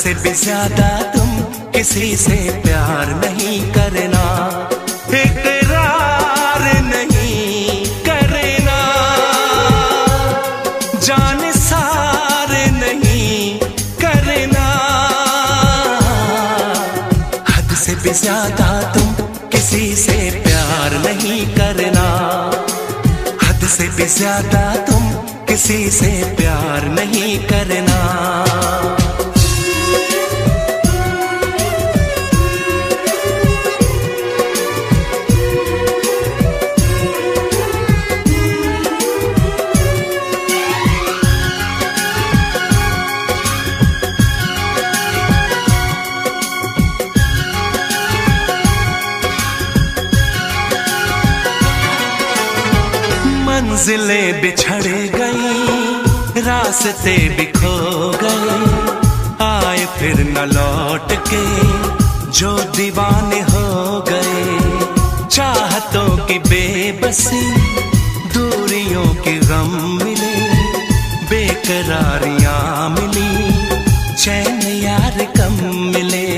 से भी ज्यादा तुम किसी से प्यार नहीं करना, इकरार नहीं करना, जान सार नहीं करना। हद से भी ज्यादा तुम किसी से प्यार नहीं करना, हद से भी ज्यादा तुम किसी से प्यार नहीं करना। मंजिलें बिछड़ गई, रास्ते भी खो गए, आए फिर न लौट के जो दीवाने हो गए। चाहतों की बेबसी, दूरियों के गम मिले, बेकरारियां मिली, चैन यार कम मिले।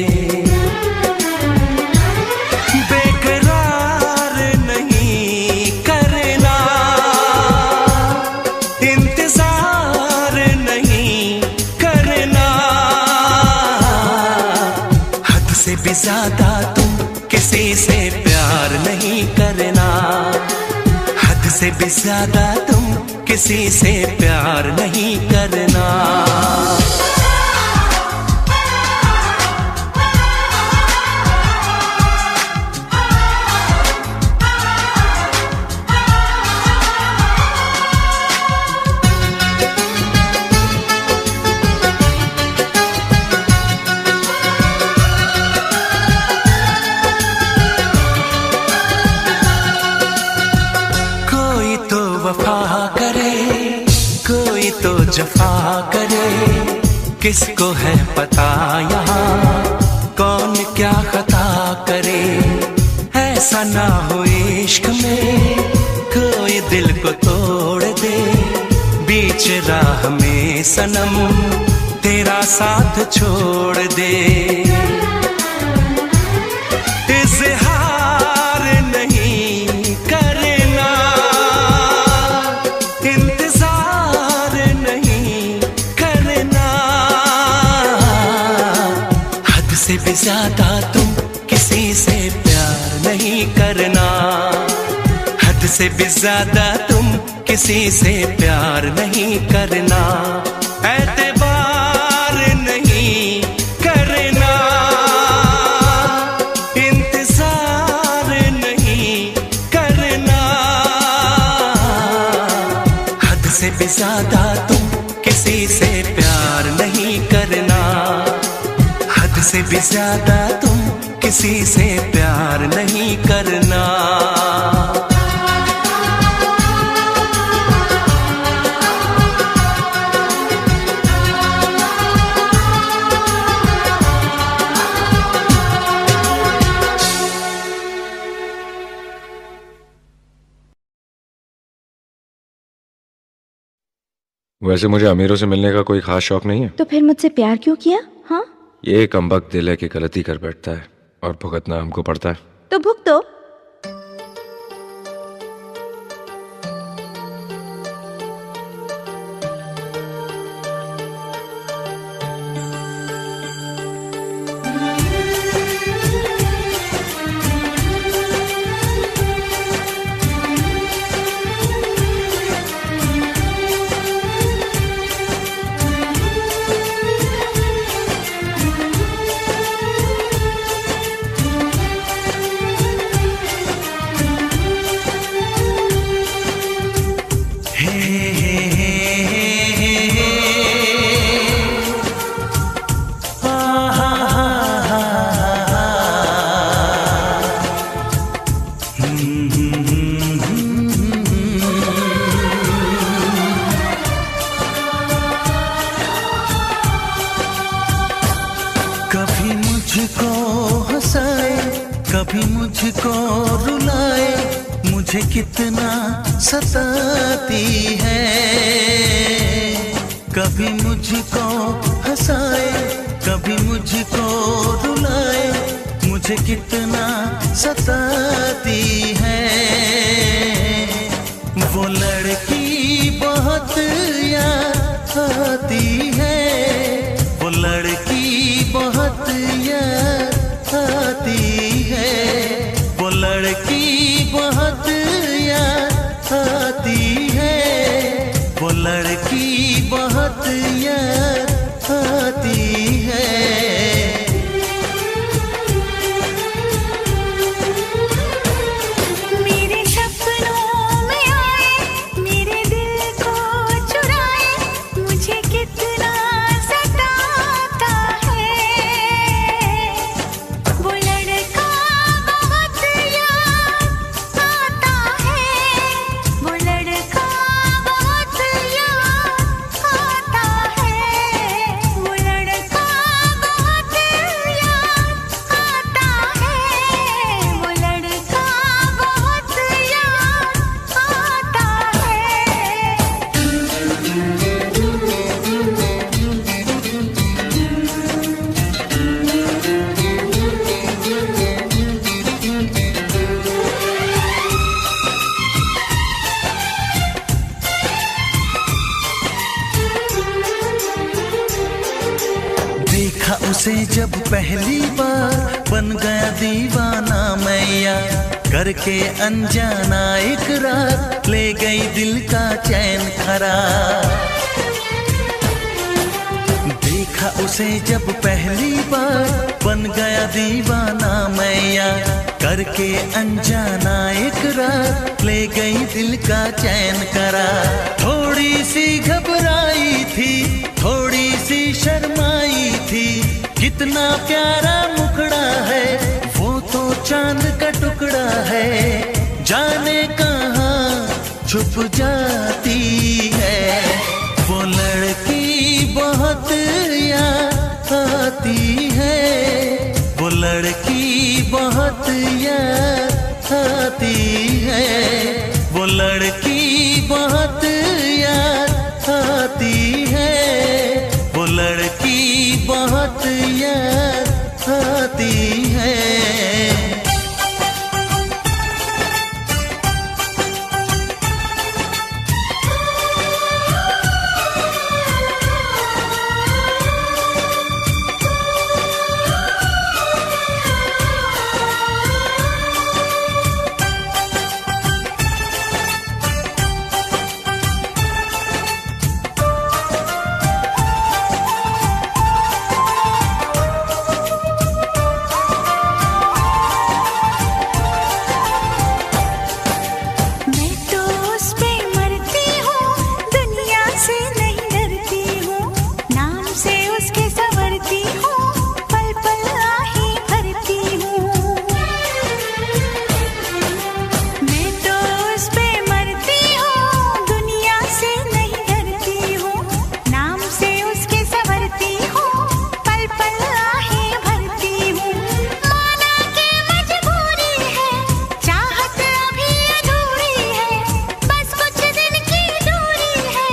भी ज्यादा तुम किसी से प्यार नहीं करना, हद से भी ज्यादा तुम किसी से प्यार नहीं करना। वफा करे कोई तो जफा करे, किसको है पता यहाँ कौन क्या खता करे। ऐसा ना हो इश्क में कोई दिल को तोड़ दे, बीच राह में सनम तेरा साथ छोड़ दे। इज़हार नहीं करना, इंतजार नहीं करना, हद से भी ज्यादा तुम किसी से प्यार नहीं करना, हद से भी ज्यादा तुम किसी से प्यार नहीं करना। एतबार नहीं करना, इंतजार नहीं करना, हद से भी ज्यादा तुम किसी से प्यार नहीं करना, हद से भी ज्यादा तुम किसी से प्यार नहीं करना। वैसे मुझे अमीरों से मिलने का कोई खास शौक नहीं है। तो फिर मुझसे प्यार क्यों किया? हाँ, ये कमबख्त दिल है कि गलती कर बैठता है और भुगतना हमको पड़ता है। तो भुगतो। कभी मुझको हंसाए, कभी मुझको रुलाए, मुझे कितना सताती है। कभी मुझको हंसाए, कभी मुझको रुलाए, मुझे कितना सताती है। वो लड़की बहुत याद आती है, वो लड़की बहुत याद आती है, वो लड़की बहुत याद आती है, वो लड़की बहुत याद आती है। मेरे सपनों में आए, मेरे दिल को चुराए, मुझे कितना सताता है। वो लड़का बहुत याद आता है, वो लड़का बहुत याद आता है, वो लड़का बहुत याद आता है, वो लड़का बहुत याद आता देखा उसे जब पहली बार, बन गया दीवाना मैया, करके अनजाना इकरार, ले गई दिल का चैन करार। देखा उसे जब पहली बार, बन गया दीवाना मैया, करके अनजाना इकरार, ले गई दिल का चैन करार। थोड़ी सी घबराई थी, थोड़ी सी शर्माई थी, कितना प्यारा मुखड़ा है, वो तो चांद का टुकड़ा है, जाने कहाँ छुप जाती है। वो लड़की बहुत याद आती है, वो लड़की बहुत याद आती है, वो लड़की बहुत याद आती है, वो लड़की बहुत याद आती है। मैं तो उस पे मरती हूँ, दुनिया से नहीं डरती हूँ, नाम से उसके संवरती हूँ, पल पल आहे भरती हूँ। मैं तो उस पे मरती हूँ, दुनिया से नहीं डरती हूँ, नाम से उसके संवरती हूँ, पल पल आहे भरती हूँ। माना के मजबूरी है, चाहत अभी अधूरी है, बस कुछ दिन की दूरी है,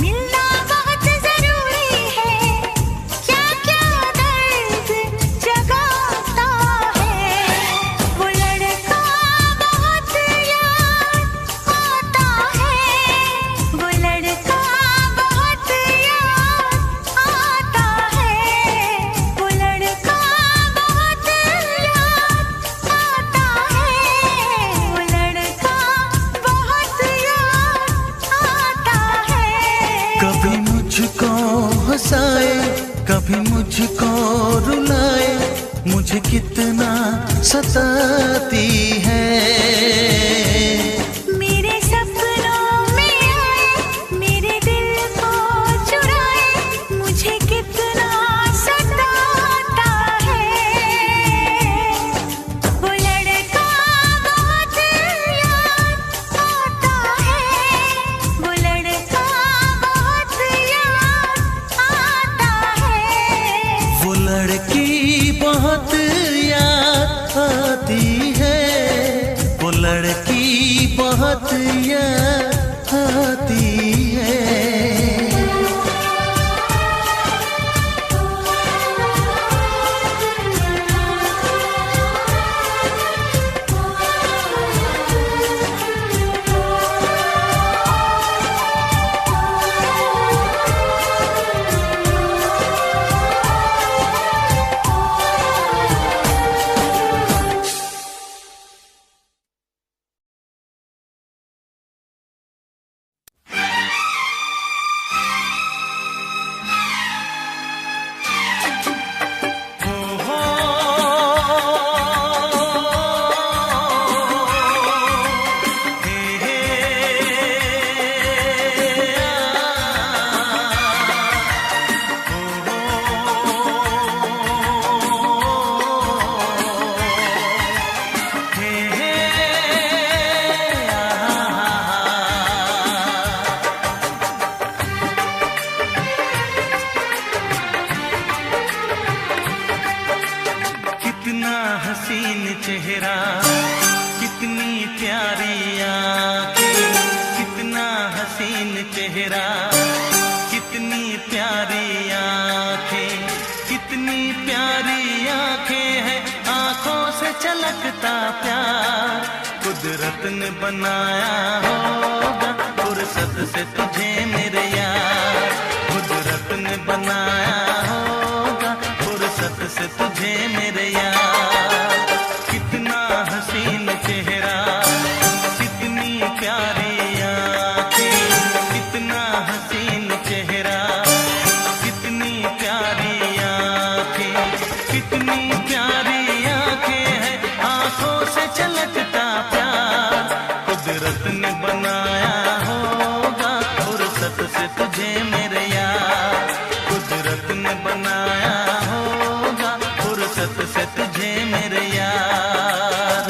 मिलना बहुत जरूरी है, क्या क्या दर्द जगाता है। वो लड़का बहुत याद आता है, वो लड़का बहुत याद आता है, वो लड़का बहुत याद आता है, वो लड़का बहुत याद आता है। कभी मुझको हंसाए, कभी मुझको रुलाए, मुझे कितना सताती है। मेरे सपनों में आए, मेरे दिल को चुराए, मुझे कितना सताता है। वो लड़का बहुत याद आता है, वो लड़का बहुत याद आता है, वो लड़की बहुत याद आती है, वो लड़की चेहरा, कितनी प्यारी आंखें, कितना हसीन चेहरा, कितनी प्यारी आंखें, कितनी प्यारी आंखें हैं, आंखों से छलकता प्यार कुदरत ने बनाया होगा फुर्सत से तुझे मेरे यार, कुदरत ने बनाया होगा फुर्सत से तुझे मेरे यार। कितना हसीन चेहरा, कितनी प्यारी आंखें, कितना हसीन चेहरा, कितनी प्यारी आंखें, कितनी प्यारी आंखें हैं, आंखों से छलकता प्यार कुदरत ने बनाया होगा फुर्सत से तुझे मेरे यार, कुदरत ने बनाया होगा फुर्सत से तुझे मेरे यार।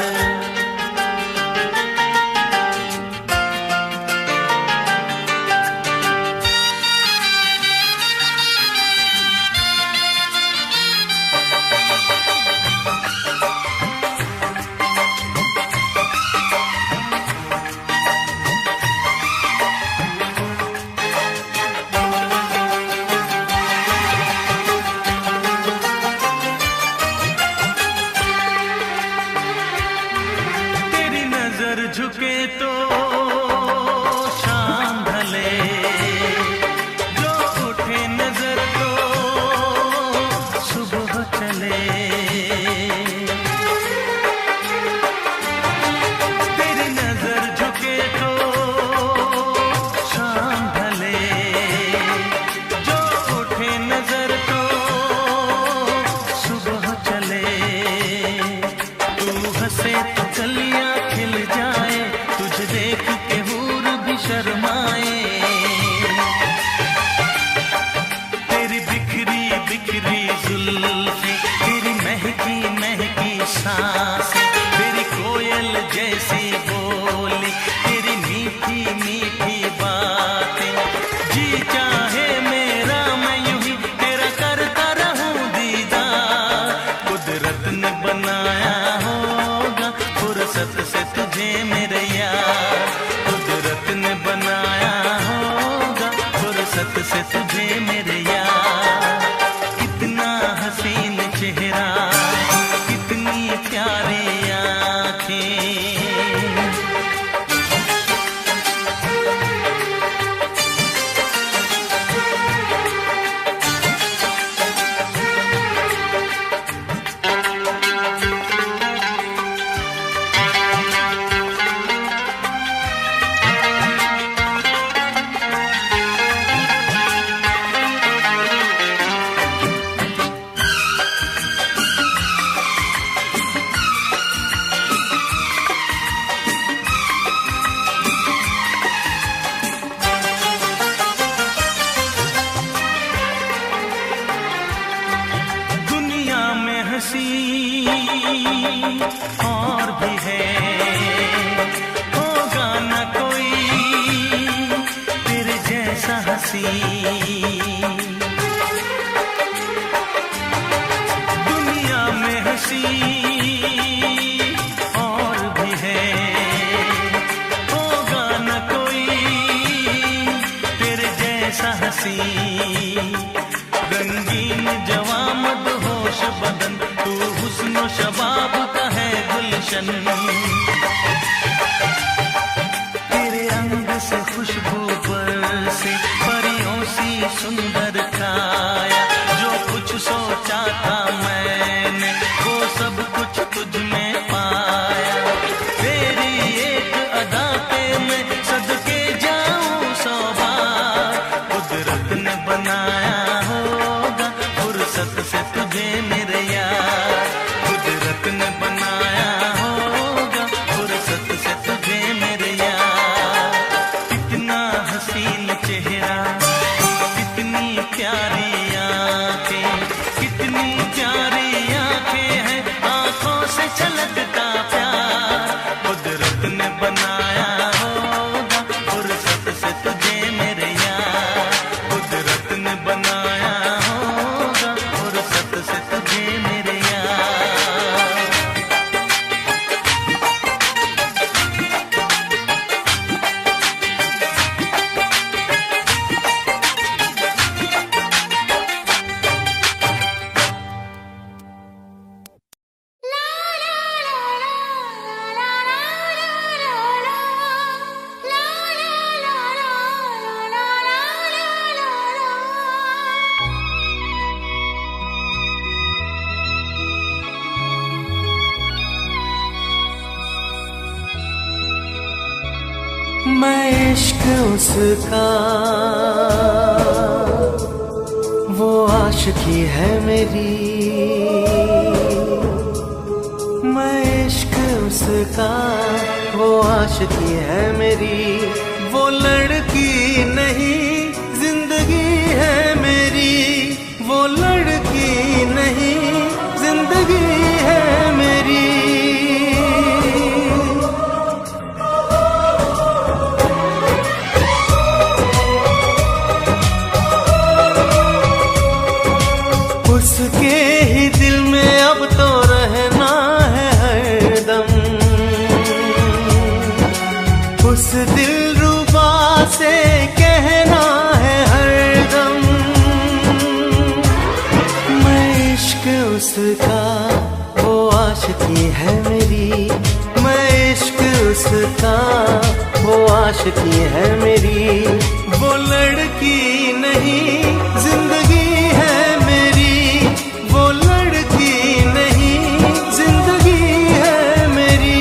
झुके तो शाम ढले, जो उठे नजर तो सुबह चले, तेरी नजर झुके तो शाम ढले, जो उठे नजर तो सुबह चले, तू हंसे तो कलियां खिल जाए, तुझे देख के हूर भी शर्माए, तेरी बिखरी बिखरी जुल्फें, तेरी महकी महकी सांसें, तेरी कोयल जैसी बोली, तेरी मीठी मीठी बातें, जी चाहे मेरा मैं यूं ही तेरा करता रहूं दीदार, कुदरत ने बनाया होगा फुर्सत से तुझे मेरे यार, कुदरत ने बनाया होगा फुर्सत से तुझे मेरे यार। कितना हसीन चेहरा, कितनी प्यारी आंखें, हंसी और भी है, होगा न कोई तेरे जैसा हंसी, दुनिया में हंसी और भी है, होगा न कोई तेरे जैसा हंसी, रंगीन जवां मदहोश बदन, तू हुस्न शबाब का है गुलशन, तेरे अंग से खुशबू बरसे, परियों सी सुंदर काया, जो कुछ सोचा था मैंने वो सब कुछ तुझ में पाया, तेरी एक अदा पे मैं सदके जाऊं 100 बार, कुदरत ने बनाया होगा फुर्सत से तुझे मेरे यार, कुदरत ने बनाया होगा फुर्सत से तुझे मेरे यार। कितना हसीन चेहरा, कितनी प्यारी आंखें, कितनी प्यारी आंखें हैं, आंखों से छलकता प्यार कुदरत ने बनाया होगा फुर्सत से तुझे मेरे यार, कुदरत ने बनाया होगा फुर्सत से तुझे मेरे यार। उसका वो आशिकी है मेरी, मैं इश्क उसका वो आशिकी है मेरी। वो लड़की नहीं जिंदगी है मेरी, वो लड़की नहीं जिंदगी है मेरी। उसके ही दिल में अब तो रहना है हरदम, उस दिलरुबा से कहना है हरदम, मैं इश्क उसका वो आशिकी है मेरी, मैं इश्क उसका वो आशिकी है मेरी। वो लड़की नहीं जिंदगी है मेरी, वो लड़की नहीं जिंदगी है मेरी।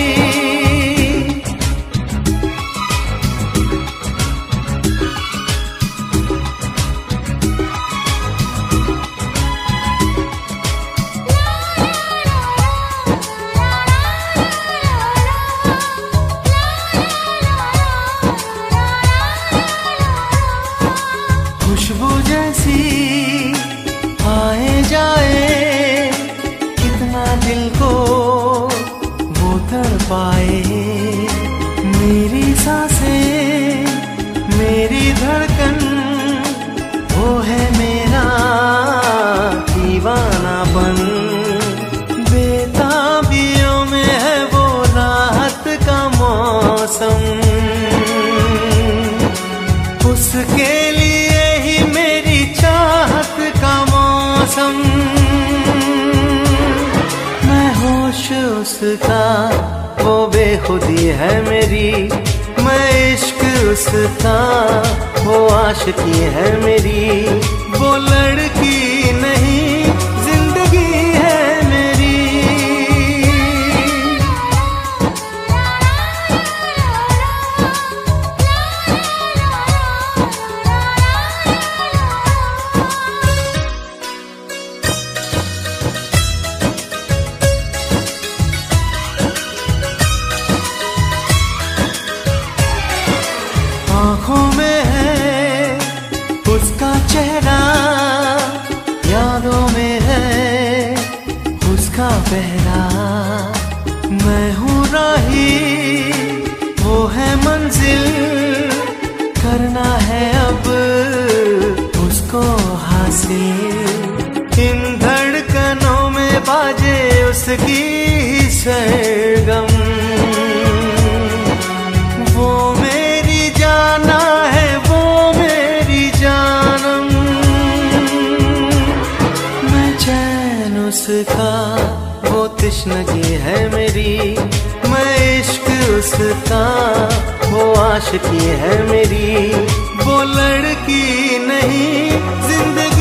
खुशबू जैसी आए जाए, कितना दिल को वो तड़पाए। मेरी सांसें मेरी धड़कन वो है मेरा दीवानापन। बेताबियों में है वो राहत का मौसम, उसके लिए ही मेरी चाहत का मौसम। मैं होश उसका वो बेखुदी है मेरी, मैं इश्क उसका वो आशिकी है मेरी। वो लड़की नहीं जिंदगी है मेरी। आँखों में है उसका चेहरा, यादों में है उसका पहरा। मैं हूँ राही वो है मंजिल, करना है अब उसको हासिल। इन धड़कनों में बाजे उसकी ही सरगम, वो मेरी जाना है वो मेरी जानम। मैं चैन उसका वो तश्नगी है मेरी, मैं इश्क उसका वो आशिकी है मेरी। वो लड़की नहीं जिंदगी